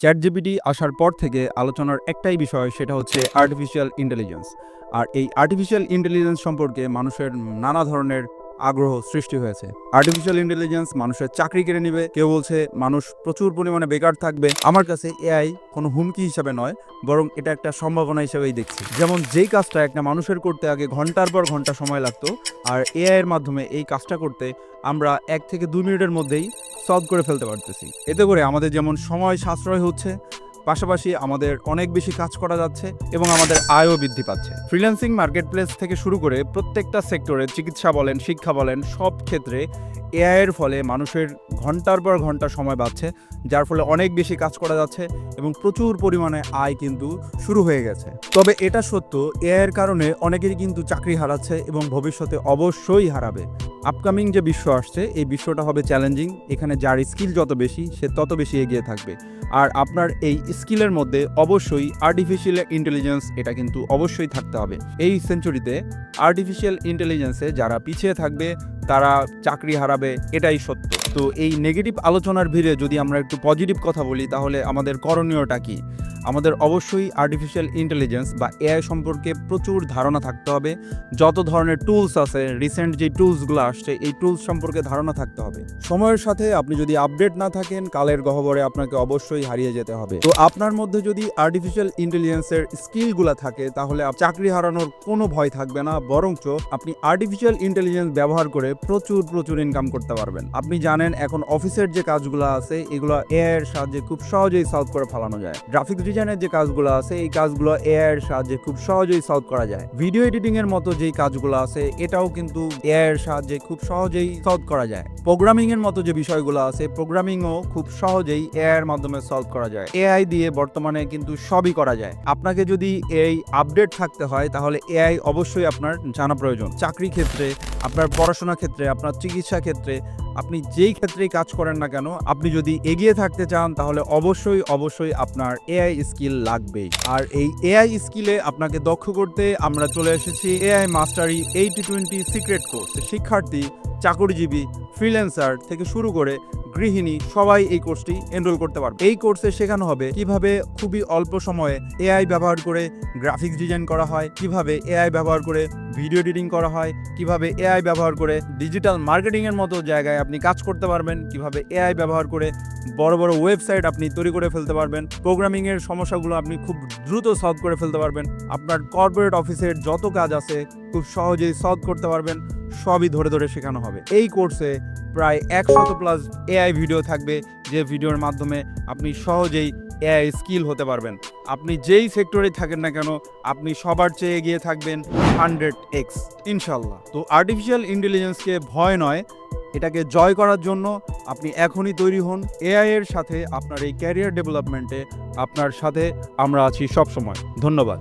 ChatGPT আসার পর থেকে আলোচনার একটাই বিষয়, সেটা হচ্ছে আর্টিফিশিয়াল ইন্টেলিজেন্স। আর এই আর্টিফিশিয়াল ইন্টেলিজেন্স সম্পর্কে মানুষের নানা ধরনের আগ্রহ সৃষ্টি হয়েছে। আর্টিফিশিয়াল ইন্টেলিজেন্স মানুষের চাকরি কেড়ে নেবে, কেউ বলছে মানুষ প্রচুর পরিমাণে বেকার থাকবে। আমার কাছে এআই কোনো হুমকি হিসাবে নয়, বরং এটা একটা সম্ভাবনা হিসেবেই দেখছি। যেমন যেই কাজটা একটা মানুষের করতে আগে ঘন্টার পর ঘন্টা সময় লাগতো, আর এআই এর মাধ্যমে এই কাজটা করতে আমরা 1 থেকে 2 মিনিটের মধ্যেই সলভ করে ফেলতে পারতেছি। এতে করে আমাদের যেমন সময় সাশ্রয় হচ্ছে, পাশাপাশি আমাদের অনেক বেশি কাজ করা যাচ্ছে এবং আমাদের আয়ও বৃদ্ধি পাচ্ছে। ফ্রিল্যান্সিং মার্কেটপ্লেস থেকে শুরু করে প্রত্যেকটা সেক্টরে, চিকিৎসা বলেন, শিক্ষা বলেন, সব ক্ষেত্রে এআই এর ফলে মানুষের ঘন্টার পর ঘন্টা সময় বাঁচছে, যার ফলে অনেক বেশি কাজ করা যাচ্ছে এবং প্রচুর পরিমাণে আয় কিন্তু শুরু হয়ে গেছে। তবে এটা সত্য, এআই এর কারণে অনেকেরই কিন্তু চাকরি হারাচ্ছে এবং ভবিষ্যতে অবশ্যই হারাবে। আপকামিং যে বিশ্ব আসছে, এই বিশ্বটা হবে চ্যালেঞ্জিং। এখানে যার স্কিল যত বেশি, সে তত বেশি এগিয়ে থাকবে। আর আপনার এই স্কিলের মধ্যে অবশ্যই আর্টিফিশিয়াল ইন্টেলিজেন্স এটা কিন্তু অবশ্যই থাকতে হবে। এই সেঞ্চুরিতে আর্টিফিশিয়াল ইন্টেলিজেন্সে যারা পিছিয়ে থাকবে তারা চাকরি হারাবে, এটাই সত্য। তো এই নেগেটিভ আলোচনার ভিড়ে যদি আমরা একটু পজিটিভ কথা বলি, তাহলে আমাদের করণীয়টা কি? আমাদের অবশ্যই আর্টিফিশিয়াল ইন্টেলিজেন্স বা এআই সম্পর্কে প্রচুর ধারণা থাকতে হবে। যত ধরনের টুলস আছে, রিসেন্ট যে টুলসগুলো আসছে, এই টুলস সম্পর্কে ধারণা থাকতে হবে। সময়ের সাথে আপনি যদি আপডেট না থাকেন, কালের গহ্বরে আপনাকে অবশ্যই হারিয়ে যেতে হবে। তো আপনার মধ্যে যদি আর্টিফিশিয়াল ইন্টেলিজেন্সের স্কিলগুলো থাকে, তাহলে চাকরি হারানোর কোনো ভয় থাকবে না, বরঞ্চ আপনি আর্টিফিশিয়াল ইন্টেলিজেন্স ব্যবহার করে প্রচুর ইনকাম করতে পারবেন। আপনি জানেন এখন অফিসের যে কাজগুলো আছে, এগুলো এআই এর সাহায্যে খুব সহজেই সলভ করে ফেলানো যায়। গ্রাফিক্স ডিজাইনের যে কাজগুলো আছে, এই কাজগুলো এআই এর সাহায্যে খুব সহজেই সলভ করা যায়। ভিডিও এডিটিং এর মতো যেই কাজগুলো আছে, এটাও কিন্তু এআই এর সাহায্যে খুব সহজেই সলভ করা যায়। প্রোগ্রামিং এর মতো যে বিষয়গুলো আছে, প্রোগ্রামিংও খুব সহজেই এআই এর মাধ্যমে সলভ করা যায়। এআই দিয়ে বর্তমানে কিন্তু সবই করা যায়। আপনাকে যদি এই আপডেট থাকতে হয়, তাহলে এআই অবশ্যই আপনার জানা প্রয়োজন। চাকরি ক্ষেত্রে, আপনার পড়াশোনা ক্ষেত্রে, আপনার চিকিৎসা ক্ষেত্রে, আপনি যেই ক্ষেত্রেই কাজ করেন না কেন, আপনি যদি এগিয়ে থাকতে চান, তাহলে অবশ্যই আপনার এআই স্কিল লাগবেই। আর এই এআই স্কিলে আপনাকে দক্ষ করতে আমরা চলে এসেছি এআই মাস্টারি 80-20 সিক্রেট কোর্স। শিক্ষার্থী, চাকরিজীবী, ফ্রিল্যান্সার থেকে শুরু করে গৃহিণী সবাই এই কোর্সটি এনরোল করতে পারবে। এই কোর্সে শেখানো হবে কিভাবে খুবই অল্প সময়ে এআই ব্যবহার করে গ্রাফিক্স ডিজাইন করা হয়, কিভাবে এআই ব্যবহার করে ভিডিও এডিটিং করা হয়, কিভাবে এআই ব্যবহার করে ডিজিটাল মার্কেটিং এর মতো জায়গায় আপনি কাজ করতে পারবেন, কিভাবে এআই ব্যবহার করে বড় ওয়েবসাইট আপনি তৈরি করে ফেলতে পারবেন, প্রোগ্রামিং এর সমস্যাগুলো আপনি খুব দ্রুত সলভ করে ফেলতে পারবেন, আপনার কর্পোরেট অফিসের যত কাজ আছে খুব সহজেই সলভ করতে পারবেন। সবই ধরে শেখানো হবে। এই কোর্সে প্রায় 100+ এআই ভিডিও থাকবে, যে ভিডিওর মাধ্যমে আপনি সহজেই এআই স্কিল হতে পারবেন। আপনি যেই সেক্টরে থাকেন না কেন, আপনি সবার চেয়ে এগিয়ে থাকবেন 100x ইনশাল্লাহ। তো আর্টিফিশিয়াল ইন্টেলিজেন্সকে ভয় নয়, এটাকে জয় করার জন্য আপনি এখনই তৈরি হন। এআই এর সাথে আপনার এই ক্যারিয়ার ডেভেলপমেন্টে আপনার সাথে আমরা আছি সব সময়। ধন্যবাদ।